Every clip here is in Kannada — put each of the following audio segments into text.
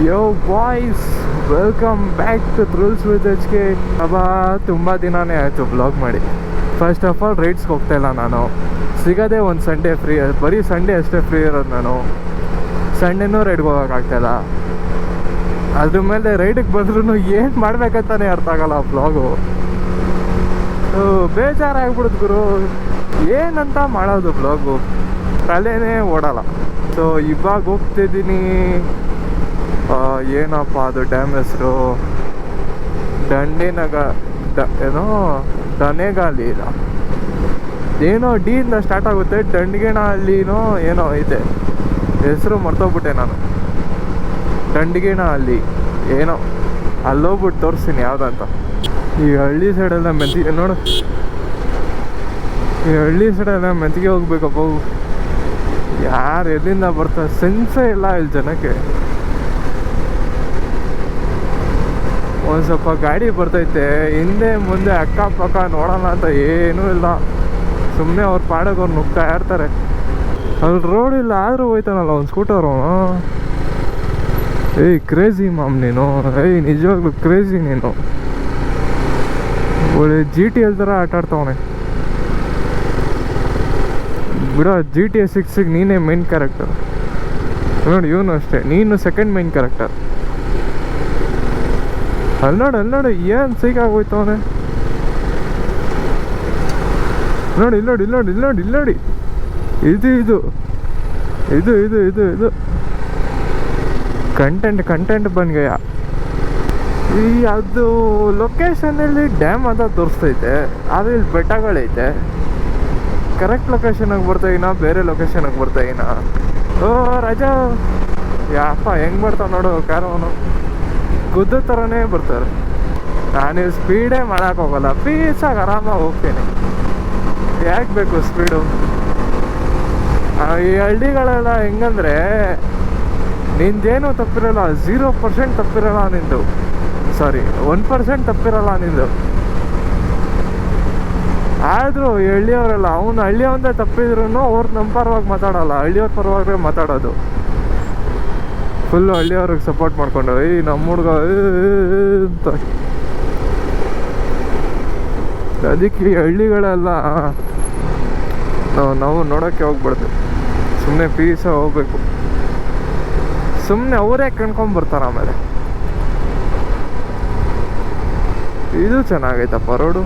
Yo boys, welcome back to thrills with H K. ತುಂಬ ದಿನನೇ ಆಯಿತು ಬ್ಲಾಗ್ ಮಾಡಿ. ಫಸ್ಟ್ ಆಫ್ ಆಲ್ ರೈಡ್ಸ್ಗೆ ಹೋಗ್ತಾಯಿಲ್ಲ ನಾನು. ಸಿಗೋದೇ ಒಂದು ಸಂಡೇ ಫ್ರೀ, ಬರೀ ಸಂಡೇ ಅಷ್ಟೇ ಫ್ರೀ ಇರೋದು ನಾನು. ಸಂಡೇನೂ ರೈಡ್ಗೆ ಹೋಗೋಕ್ಕಾಗ್ತಾಯಿಲ್ಲ. ಅದ್ರ ಮೇಲೆ ರೈಡಿಗೆ ಬಂದ್ರೂ ಏನು ಮಾಡ್ಬೇಕಂತಾನೆ ಅರ್ಥ ಆಗಲ್ಲ ಬ್ಲಾಗು. ಬೇಜಾರಾಗ್ಬಿಡುತ್ತೆ ಗುರು, ಏನಂತ ಮಾಡೋದು ಬ್ಲಾಗು, ತಲೆನೇ ಓಡಲ್ಲ. ಸೊ ಇವಾಗ ಹೋಗ್ತಿದ್ದೀನಿ, ಏನಪ್ಪ ಅದು ಡ್ಯಾಮ್ ಹೆಸರು, ಏನೋ ಡನೇಗಾಲಿ ಇಲ್ಲ, ಏನೋ ಡಿಯಿಂದ ಸ್ಟಾರ್ಟ್ ಆಗುತ್ತೆ, ದಂಡಗೇನಹಳ್ಳಿನೋ ಏನೋ ಐತೆ, ಹೆಸರು ಮರ್ತೋಗ್ಬಿಟ್ಟೆ ನಾನು. ದಂಡಗೇನಹಳ್ಳಿ ಏನೋ, ಅಲ್ಲೋಗ್ಬಿಟ್ಟು ತೋರಿಸ್ತೀನಿ ಯಾವುದಂತ. ಈ ಹಳ್ಳಿ ಸೈಡೆಲ್ಲ ಮೆಂತಿಗೆ ನೋಡು, ಈ ಹಳ್ಳಿ ಸೈಡೆಲ್ಲ ಮೆಂತಿಗೆ ಹೋಗ್ಬೇಕಪ್ಪ. ಯಾರು ಎಲ್ಲಿಂದ ಬರ್ತಾರೆ, ಸೆನ್ಸೇ ಇಲ್ಲ ಇಲ್ಲಿ ಜನಕ್ಕೆ. ಒಂದು ಸ್ವಲ್ಪ ಗಾಡಿ ಬರ್ತೈತೆ, ಹಿಂದೆ ಮುಂದೆ ಅಕ್ಕಪಕ್ಕ ನೋಡೋಣ ಅಂತ ಏನೂ ಇಲ್ಲ. ಸುಮ್ಮನೆ ಅವ್ರ ಪಾಡೋಕೆ ಅವ್ರು ನುಗ್ತಾ ಇರ್ತಾರೆ. ಅಲ್ಲಿ ರೋಡ್ ಇಲ್ಲ ಆದರೂ ಹೋಯ್ತಾನಲ್ಲ ಒಂದು ಸ್ಕೂಟರು. ಏಯ್ ಕ್ರೇಜಿ ಮಾಮ್ ನೀನು, ಏಯ್ ನಿಜವಾಗ್ಲೂ ಕ್ರೇಜಿ ನೀನು. ಒಳ್ಳೆ GTA ಥರ ಆಟ ಆಡ್ತಾವನೆ ಬಿಡ. GTA 6 ನೀನೇ ಮೇನ್ ಕ್ಯಾರೆಕ್ಟರ್ ನೋಡಿ. ಇವನು ಅಷ್ಟೇ, ನೀನು ಸೆಕೆಂಡ್ ಮೇನ್ ಕ್ಯಾರೆಕ್ಟರ್. ಅಲ್ಲಿ ನೋಡು ಏನು ಸೀಕಾಗೋಯ್ತವನೆ. ನೋಡಿ ಇಲ್ಲಿ ಇದು ಇದು ಇದು ಇದು ಇದು ಇದು ಕಂಟೆಂಟ್ ಬಂದ್ಗಯ್ಯ. ಈ ಅದು ಲೊಕೇಶನಲ್ಲಿ ಡ್ಯಾಮ್ ಅಂತ ತೋರಿಸ್ತೈತೆ, ಆದರೆ ಇಲ್ಲಿ ಬೆಟ್ಟಗಳೈತೆ. ಕರೆಕ್ಟ್ ಲೊಕೇಶನಾಗಿ ಬರ್ತಾಯಿನ, ಬೇರೆ ಲೊಕೇಶನಾಗಿ ಬರ್ತಾಯಿನ. ಓ ರಾಜಾ ಯಾಪ ಹೆಂಗೆ ಬರ್ತಾವ ನೋಡು ಕಾರವನು, ಗುದ್ದ ಥರನೇ ಬರ್ತಾರೆ. ನಾನು ಸ್ಪೀಡೇ ಮಾಡೋಕ್ಕೋಗಲ್ಲ, ಪೀಸಾಗಿ ಆರಾಮಾಗಿ ಹೋಗ್ತೀನಿ. ಯಾಕೆ ಬೇಕು ಸ್ಪೀಡು? ಈ ಹಳ್ಳಿಗಳೆಲ್ಲ ಹೆಂಗಂದರೆ ನಿಂದೇನೂ ತಪ್ಪಿರಲ್ಲ, 0% ತಪ್ಪಿರಲ್ಲ ನಿಂದು, ಸಾರಿ 1% ತಪ್ಪಿರಲ್ಲ ನಿಂದು. ಆದರೂ ಈ ಹಳ್ಳಿಯವರೆಲ್ಲ, ಅವನು ಹಳ್ಳಿಯವಂದೇ ತಪ್ಪಿದ್ರು ಅವ್ರು ನಮ್ಮ ಪರವಾಗಿ ಮಾತಾಡೋಲ್ಲ, ಹಳ್ಳಿಯವ್ರ ಪರವಾಗಿ ಮಾತಾಡೋದು. ಫುಲ್ಲು ಹಳ್ಳಿಯವ್ರಿಗೆ ಸಪೋರ್ಟ್ ಮಾಡ್ಕೊಂಡು ಈ ನಮ್ಮ ಹುಡುಗ ಅಂತ. ಅದಕ್ಕೆ ಈ ಹಳ್ಳಿಗಳೆಲ್ಲ ನಾವು ನೋಡೋಕ್ಕೆ ಹೋಗ್ಬಿಡ್ತೀವಿ. ಸುಮ್ಮನೆ ಪೀಸಾಗಿ ಹೋಗ್ಬೇಕು, ಸುಮ್ಮನೆ ಅವರೇ ಕಣ್ಕೊಂಡ್ಬರ್ತಾರೆ. ಆಮೇಲೆ ಇದು ಚೆನ್ನಾಗೈತಪ್ಪ ರೋಡು,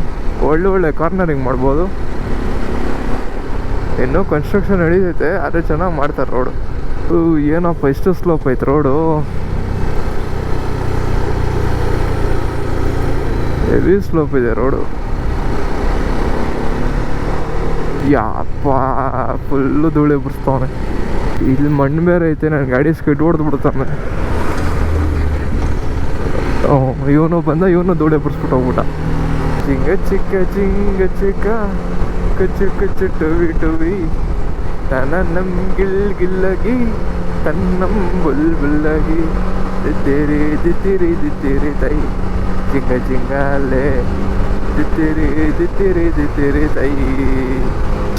ಒಳ್ಳೆ ಕಾರ್ನರಿಂಗ್ ಮಾಡ್ಬೋದು. ಇನ್ನೂ ಕನ್ಸ್ಟ್ರಕ್ಷನ್ ನಡೀತೈತೆ, ಆದರೆ ಚೆನ್ನಾಗಿ ಮಾಡ್ತಾರೆ ರೋಡು. ಏನಪ್ಪ ಇಷ್ಟು ಸ್ಲೋಪ್ ಐತೆ ರೋಡು, ಹೆವಿ ಸ್ಲೋಪ್ ಇದೆ ರೋಡು. ಯಪ್ಪ ಫುಲ್ಲು ಧೂಳಿ ಬಿಡಿಸ್ತವನೆ. ಇಲ್ಲಿ ಮಣ್ಣು ಬೇರೆ ಐತೆ, ನನ್ನ ಗಾಡಿ ಸ್ಕಿಡ್ ಹೊಡೆದು ಬಿಡ್ತಾನೆ. ಇವನು ಬಂದ, ಇವನು ಧೂಳಿ ಬಿಡಿಸ್ಬಿಟ್ಟು ಹೋಗ್ಬಿಟ್ಟ. ಜಿಂಗ ಚಿಕ್ಕ ಕಚ್ಚು ಟುವಿ ತನನಂ ಗಿಲ್ಲಗಿ ತನ್ನಂ ಬುಲ್ಬುಲ್ಲಗಿ ದಿತ್ತಿರಿ ತೈ ಜಿಂಗಲೆ ದಿತ್ತಿರಿ ತೈ.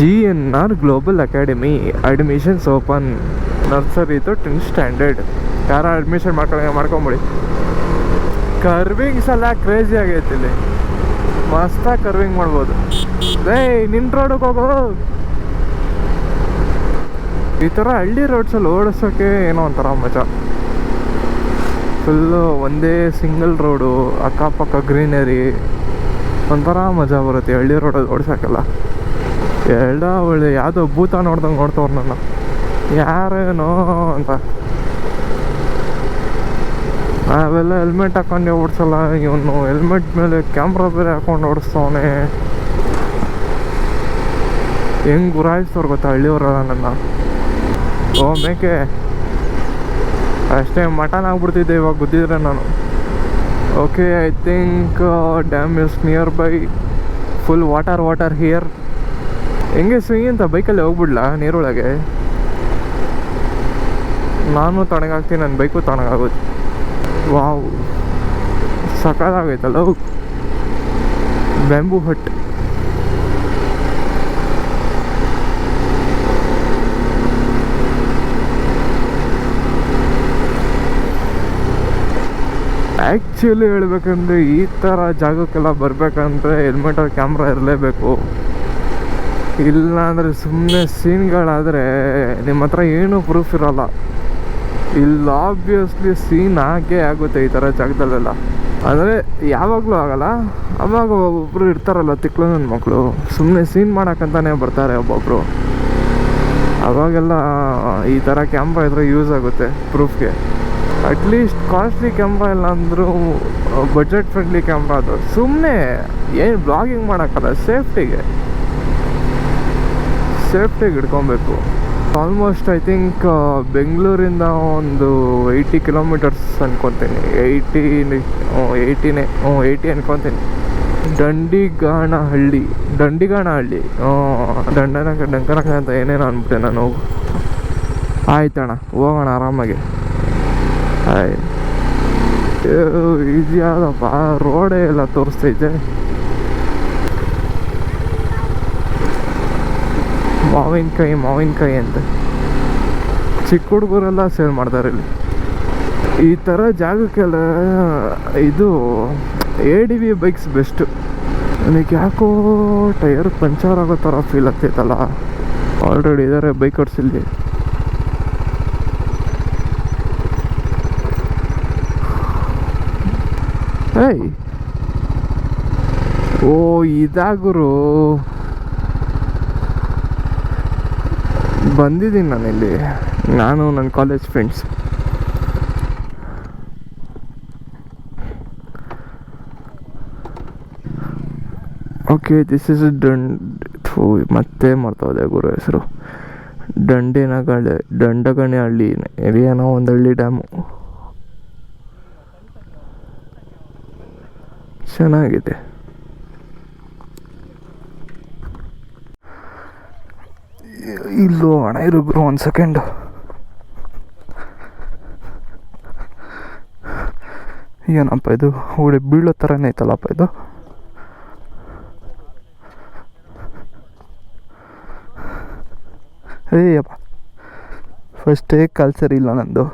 GNR global academy admissions open, nursery to 10th standard. ಯಾರು ಅಡ್ಮಿಷನ್ ಮಾಡ್ಕೊಂಬಿಡಿ. ಕರ್ವಿಂಗ್ಸ್ ಎಲ್ಲ ಕ್ರೇಜಿ ಆಗೈತಿ ಇಲ್ಲಿ, ಮಸ್ತಾಗಿ ಕರ್ವಿಂಗ್ ಮಾಡ್ಬೋದು. ನಿನ್ನ ರೋಡಿಗೆ ಹೋಗೋ. ಈ ಥರ ಹಳ್ಳಿ ರೋಡ್ಸಲ್ಲಿ ಓಡಿಸೋಕ್ಕೆ ಏನೋ ಒಂಥರ ಮಜಾ. ಫುಲ್ಲು ಒಂದೇ ಸಿಂಗಲ್ ರೋಡು, ಅಕ್ಕಪಕ್ಕ ಗ್ರೀನರಿ, ಒಂಥರ ಮಜಾ ಬರುತ್ತೆ ಹಳ್ಳಿ ರೋಡಲ್ಲಿ ಓಡಿಸೋಕ್ಕೆಲ್ಲ. ಒಳ್ಳೆ ಯಾವುದೋ ಭೂತ ನೋಡ್ದಂಗೆ ನೋಡ್ತವ್ರು ನನ್ನ, ಯಾರೇನೋ ಅಂತ. ಅವೆಲ್ಲ ಹೆಲ್ಮೆಟ್ ಹಾಕೊಂಡು ಓಡಿಸಲ್ಲ ಇವನು, ಹೆಲ್ಮೆಟ್ ಮೇಲೆ ಕ್ಯಾಮ್ರಾ ಬೇರೆ ಹಾಕೊಂಡು ಓಡಿಸ್ತವನೆ. ಹೆಂಗೆ ಗುರಾಯಿಸ್ತವ್ರು ಗೊತ್ತಾ ಹಳ್ಳಿಯವರೆಲ್ಲ ನನ್ನ. ಓ ಮೇಕೆ ಅಷ್ಟೇ ಮಟನ್ ಆಗ್ಬಿಡ್ತಿದ್ದೆ ಇವಾಗ ಗೊತ್ತಿದ್ರೆ ನಾನು. Okay, I think dam is near by. Full water here. ಹೆಂಗೆ ಸ್ವಿಂಗ್ ಅಂತ ಬೈಕಲ್ಲಿ ಹೋಗ್ಬಿಡ್ಲಾ ನೀರೊಳಗೆ? ನಾನು ತಣ್ಣಗಾಗ್ತೀನಿ, ನನ್ನ ಬೈಕು ತಣ್ಣಗಾಗೋದು. ವಾವ್ ಸಕಾಲಾಗೈತಲ್ಲ. ಬ್ಯಾಂಬೂ ಹಟ್. ಆ್ಯಕ್ಚುಲಿ ಹೇಳ್ಬೇಕಂದ್ರೆ ಈ ಥರ ಜಾಗಕ್ಕೆಲ್ಲ ಬರಬೇಕಂದ್ರೆ ಹೆಲ್ಮೆಟಲ್ಲಿ ಕ್ಯಾಮ್ರಾ ಇರಲೇಬೇಕು. ಇಲ್ಲ ಅಂದರೆ ಸುಮ್ಮನೆ ಸೀನ್ಗಳಾದರೆ ನಿಮ್ಮ ಹತ್ರ ಏನೂ ಪ್ರೂಫ್ ಇರೋಲ್ಲ. ಇಲ್ಲಿ ಆಬ್ವಿಯಸ್ಲಿ ಸೀನ್ ಆಗೇ ಆಗುತ್ತೆ ಈ ಥರ ಜಾಗದಲ್ಲೆಲ್ಲ. ಅಂದರೆ ಯಾವಾಗಲೂ ಆಗಲ್ಲ, ಅವಾಗ ಒಬ್ಬೊಬ್ಬರು ಇರ್ತಾರಲ್ಲ ತಿಕ್ಲು ನನ್ನ ಮಕ್ಕಳು, ಸುಮ್ಮನೆ ಸೀನ್ ಮಾಡೋಕ್ಕಂತಾನೆ ಬರ್ತಾರೆ ಒಬ್ಬೊಬ್ಬರು. ಅವಾಗೆಲ್ಲ ಈ ಥರ ಕ್ಯಾಮ್ರಾ ಇದ್ರೆ ಯೂಸ್ ಆಗುತ್ತೆ ಪ್ರೂಫ್ಗೆ. ಅಟ್ಲೀಸ್ಟ್ ಕಾಸ್ಟ್ಲಿ ಕ್ಯಾಮ್ರಾ ಇಲ್ಲ ಅಂದರೂ ಬಜೆಟ್ ಫ್ರೆಂಡ್ಲಿ ಕ್ಯಾಮ್ರಾ ಅದು. ಸುಮ್ಮನೆ ಏನು ಬ್ಲಾಗಿಂಗ್ ಮಾಡೋಕ್ಕಲ್ಲ, ಸೇಫ್ಟಿಗೆ ಇಟ್ಕೊಬೇಕು. ಆಲ್ಮೋಸ್ಟ್ ಐ ಥಿಂಕ್ ಬೆಂಗಳೂರಿಂದ ಒಂದು 80 ಕಿಲೋಮೀಟರ್ಸ್ ಅನ್ಕೊತೀನಿ. 80 ಅನ್ಕೊತೀನಿ. ದಂಡಿಗಾನಹಳ್ಳಿ ಡಂಕನಕ ಅಂತ ಏನೇನೋ ಅಂದ್ಬಿಟ್ಟೆ ನಾನು. ಆಯ್ತಣ್ಣ, ಹೋಗೋಣ ಆರಾಮಾಗಿ. ಇದ್ಯಾವುದಪ್ಪ ರೋಡೇ ಎಲ್ಲ ತೋರಿಸ್ತೈತೆ. ಮಾವಿನಕಾಯಿ ಅಂತ ಚಿಕ್ಕ ಹುಡುಗರೆಲ್ಲ ಸೇಲ್ ಮಾಡ್ತಾರೆ ಇಲ್ಲಿ. ಈ ಥರ ಜಾಗಕ್ಕೆಲ್ಲ ಇದು ADV ಬೈಕ್ಸ್ ಬೆಸ್ಟು. ನನಗೆ ಯಾಕೋ ಟೈರ್ ಪಂಚರ್ ಆಗೋ ಥರ ಫೀಲ್ ಆಗ್ತೈತಲ್ಲ. ಆಲ್ರೆಡಿ ಇದ್ದಾರೆ ಬೈಕರ್ಸ್ ಇಲ್ಲಿ. ಏಯ್ ಓ ಇದಾಗುರು ಬಂದಿದ್ದೀನಿ ನಾನಿಲ್ಲಿ, ನಾನು ನನ್ನ college friends. Okay, this is ಮತ್ತೆ ಮಾಡ್ತಾವೆ ಗುರು ಹೆಸರು. ದಂಡಗಣಿ ಏನೋ ಒಂದು ಹಳ್ಳಿ ಡ್ಯಾಮು ಚೆನ್ನಾಗಿದೆ. ಇಲ್ಲೋ ಹಣ ಇರುಗ್ರು ಒಂದು ಸೆಕೆಂಡು. ಏನಪ್ಪ ಇದು ಹುಡಿ ಬೀಳೋ ಥರನೇ ಐತಲ್ಲಪ್ಪ ಇದು. ಏಯಪ್ಪ ಫಸ್ಟೇ ಕಲ್ಸರಿ ಇಲ್ಲ ನಂದು.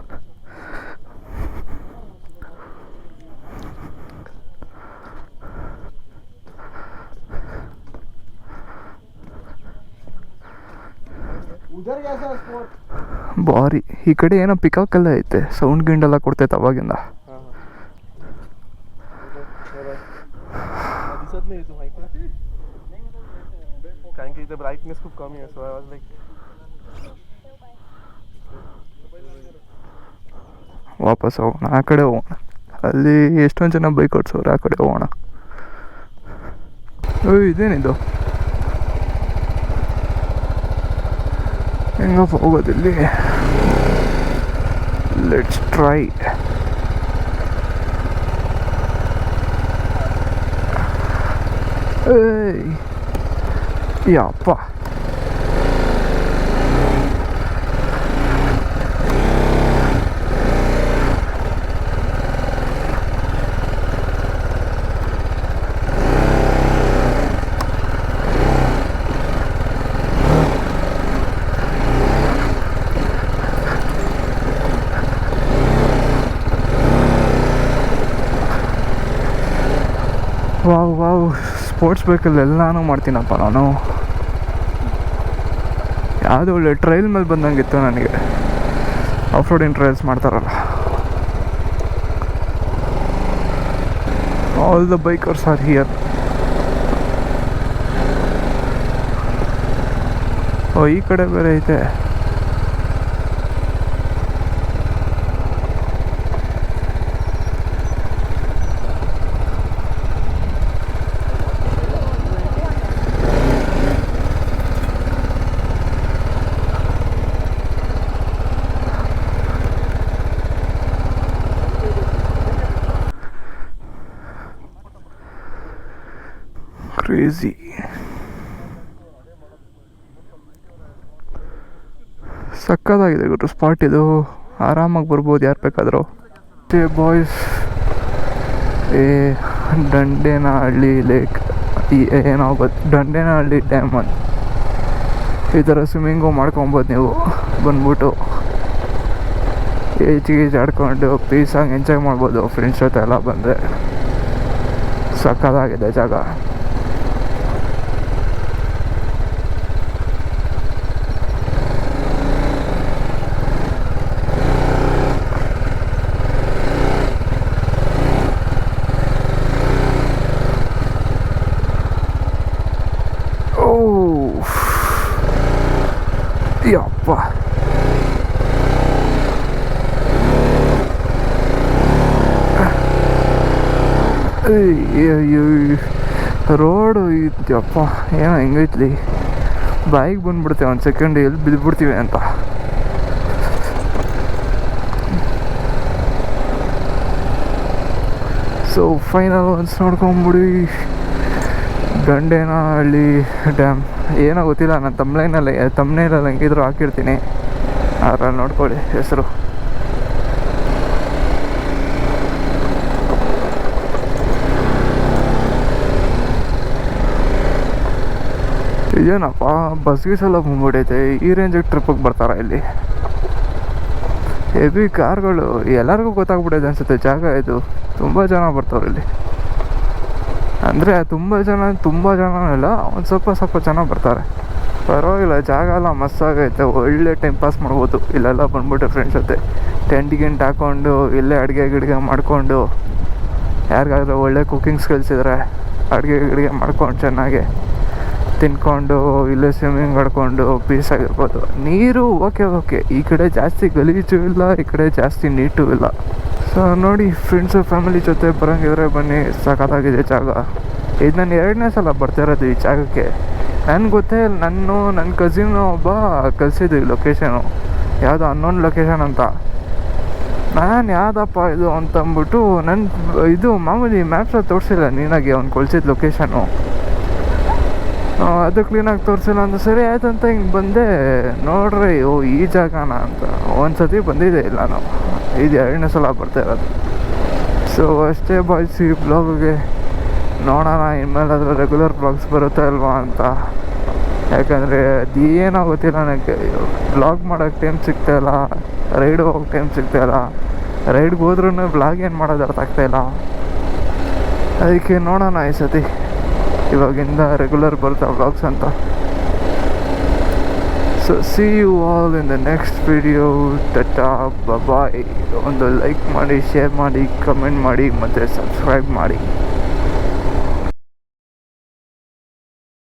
ಬಾರಿ ಈ ಕಡೆ ಏನೋ ಪಿಕಾಕೆಲ್ಲ ಐತೆ, ಸೌಂಡ್ ಗಿಂಡೆಲ್ಲ ಕೊಡ್ತೈತೆ ಅವಾಗಿಂದ. ವಾಪಸ್ ಹೋಗೋಣ, ಆ ಕಡೆ ಹೋಗೋಣ. ಅಲ್ಲಿ ಎಷ್ಟೊಂದು ಜನ ಬೈಕ್ ಓಡಿಸೋರು, ಆ ಕಡೆ ಹೋಗೋಣ. ಇದೇನಿದು ಹೆಂಗಪ್ಪ ಹೋಗೋದಿಲ್ಲಿ? Let's try. ಯಪ್ಪ ವಾವ್ ಸ್ಪೋರ್ಟ್ಸ್ ಬೈಕಲ್ಲಿ ಎಲ್ಲನೂ ಮಾಡ್ತೀನಪ್ಪ ನಾನು. ಯಾವುದೋ ಒಳ್ಳೆ ಟ್ರೈಲ್ ಮೇಲೆ ಬಂದಂಗಿತ್ತು ನನಗೆ. ಆಫ್ ರೋಡಿಂಗ್ ಟ್ರೈಲ್ಸ್ ಮಾಡ್ತಾರಲ್ಲ, all the bikers are here. ಓ ಈ ಕಡೆ ಬೇರೆ ಐತೆ. ಕ್ರೇಜಿ. ಸಕ್ಕತ್ತಾಗಿದೆ ಗುರು ಸ್ಪಾಟ್ ಇದು. ಆರಾಮಾಗಿ ಬರ್ಬೋದು ಯಾರು ಬೇಕಾದರೂ. ಬಾಯ್ಸ್, ದಂಡೇನಹಳ್ಳಿ ಲೇಕ್ ಏನೋ ದಂಡೇನಹಳ್ಳಿ ಡ್ಯಾಮ್ ಅಂತ ಈ ಥರ ಸ್ವಿಮ್ಮಿಂಗು ಮಾಡ್ಕೊಬೋದು ನೀವು ಬಂದ್ಬಿಟ್ಟು. ಗೀಜ್ ಆಡ್ಕೊಂಡು ಪೀಸಾಗಿ ಎಂಜಾಯ್ ಮಾಡ್ಬೋದು ಫ್ರೆಂಡ್ಸ್ ಜೊತೆ ಎಲ್ಲ ಬಂದರೆ. ಸಕ್ಕತ್ತಾಗಿದೆ ಜಾಗ. ಯಪ್ಪ, ರೋಡು ಇದಪ್ಪ ಏನೋ ಹೆಂಗೈತ್ಲಿ, ಬಾಯಿಗೆ ಬಂದ್ಬಿಡ್ತೇವೆ ಒಂದು ಸೆಕೆಂಡ್ ಎಲ್ಲಿ ಬಿದ್ದುಬಿಡ್ತೀವಿ ಅಂತ. ಸೊ ಫೈನಲ್ ಒನ್ಸ್ ನೋಡ್ಕೊಂಬಿಡಿ ಗಂಡೇನಹಳ್ಳಿ ಡ್ಯಾಮ್. ಏನೋ ಗೊತ್ತಿಲ್ಲ, ನಾನು ತಮ್ನೇಲಲ್ಲಿ ಹೆಂಗಿದ್ರು ಹಾಕಿರ್ತೀನಿ, ಅದ್ರಲ್ಲಿ ನೋಡ್ಕೊಳ್ಳಿ ಹೆಸರು. ಇದೇನಪ್ಪ ಬಸ್ಗೆ ಸಲ ಬಂದ್ಬಿಟ್ಟೈತೆ. ಈ ರೇಂಜಿಗೆ ಟ್ರಿಪ್ಪಿಗೆ ಬರ್ತಾರೆ ಇಲ್ಲಿ. ಹೆವಿ ಕಾರ್ಗಳು, ಎಲ್ಲರಿಗೂ ಗೊತ್ತಾಗ್ಬಿಟ್ಟೈತೆ ಅನಿಸುತ್ತೆ ಜಾಗ ಇದು. ತುಂಬ ಜನ ಬರ್ತಾವ್ರೆ ಇಲ್ಲಿ. ಅಂದರೆ ತುಂಬ ಜನ ಇಲ್ಲ, ಒಂದು ಸ್ವಲ್ಪ ಜನ ಬರ್ತಾರೆ. ಪರವಾಗಿಲ್ಲ, ಜಾಗ ಎಲ್ಲ ಮಸ್ತಾಗೈತೆ. ಒಳ್ಳೆ ಟೈಮ್ ಪಾಸ್ ಮಾಡ್ಬೋದು ಇಲ್ಲೆಲ್ಲ ಬಂದ್ಬಿಟ್ಟು ಫ್ರೆಂಡ್ಸ್ ಜೊತೆ. ಟೆಂಟ್ ಹಾಕ್ಕೊಂಡು ಇಲ್ಲೇ ಅಡುಗೆ ಮಾಡಿಕೊಂಡು, ಯಾರಿಗಾದ್ರೂ ಒಳ್ಳೆ ಕುಕ್ಕಿಂಗ್ ಸ್ಕಿಲ್ಸ್ ಇದ್ದರೆ ಅಡುಗೆ ಮಾಡ್ಕೊಂಡು ಚೆನ್ನಾಗಿ ತಿನ್ಕೊಂಡು ಇಲ್ಲೇ ಸ್ವಿಮ್ಮಿಂಗ್ ಆಡ್ಕೊಂಡು ಪೀಸಾಗಿರ್ಬೋದು. ನೀರು ಓಕೆ, ಈ ಕಡೆ ಜಾಸ್ತಿ ಗಲೀಜು ಇಲ್ಲ, ಈ ಕಡೆ ಜಾಸ್ತಿ ನೀಟು ಇಲ್ಲ. ಸೊ ನೋಡಿ ಫ್ರೆಂಡ್ಸು ಫ್ಯಾಮಿಲಿ ಜೊತೆ ಬರೋಂಗಿದ್ರೆ ಬನ್ನಿ, ಸಖತ್ತಾಗಿದೆ ಜಾಗ. ಇದು ನಾನು 2ನೇ ಸಲ ಬರ್ತಿರೋದು ಈ ಜಾಗಕ್ಕೆ. ನನಗೆ ಗೊತ್ತೇ ಇಲ್ಲ, ನನ್ನ ಕಸಿನ್ ಒಬ್ಬ ಕಲಿಸಿದ್ದು ಈ ಲೊಕೇಶನು, ಯಾವುದೋ ಅನ್ನೋನ್ ಲೊಕೇಶನ್ ಅಂತ. ನಾನು ಯಾವುದಪ್ಪ ಇದು ಅಂತಂದ್ಬಿಟ್ಟು ಇದು ಮಾಮೂಲಿ ಮ್ಯಾಪ್ಸಲ್ಲಿ ತೋರಿಸಿಲ್ಲ ನೀನಾಗಿ ಅವ್ನು ಕಳ್ಸಿದ ಲೊಕೇಶನು. ಅದು ಕ್ಲೀನಾಗಿ ತೋರಿಸಿಲ್ಲ ಅಂತ. ಸರಿ ಆಯ್ತು ಅಂತ ಹಿಂಗೆ ಬಂದೆ, ನೋಡ್ರಿ ಈ ಜಾಗನ ಅಂತ. ಒಂದು ಸತಿ ಬಂದಿದ್ದೆ ಇಲ್ಲ ನಾವು, ಇದು 2ನೇ ಸಲ ಬರ್ತಾ ಇರೋದು. ಸೊ ಅಷ್ಟೇ ಬಾಯ್ಸ್, ಈ ಬ್ಲಾಗ್ಗೆ ನೋಡೋಣ ಇನ್ಮೇಲಾದರೂ ರೆಗ್ಯುಲರ್ ಬ್ಲಾಗ್ಸ್ ಬರುತ್ತಾ ಇಲ್ವಾ ಅಂತ. ಯಾಕಂದರೆ ಅದು ಏನೋ ಗೊತ್ತಿಲ್ಲ ನನಗೆ, ಬ್ಲಾಗ್ ಮಾಡೋಕ್ಕೆ ಟೈಮ್ ಸಿಗ್ತಾಯಿಲ್ಲ, ರೈಡ್ ಹೋಗೋಕ್ಕೆ ಟೈಮ್ ಸಿಗ್ತಾಯಿಲ್ಲ. ರೈಡ್ಗೆ ಹೋದ್ರೂ ಬ್ಲಾಗ್ ಏನು ಮಾಡೋದು ಅರ್ಥ ಆಗ್ತಾಯಿಲ್ಲ. ಅದಕ್ಕೆ ನೋಡೋಣ ಈ ಸತಿ ಇವಾಗಿಂದ ರೆಗ್ಯುಲರ್ ಬರುತ್ತೆ ವ್ಲಾಗ್ಸ್ ಅಂತ. So see you all in the next video. Tata bye. ಒಂದು ಲೈಕ್ ಮಾಡಿ, ಶೇರ್ ಮಾಡಿ, ಕಮೆಂಟ್ ಮಾಡಿ ಮತ್ತು ಸಬ್ಸ್ಕ್ರೈಬ್ ಮಾಡಿ.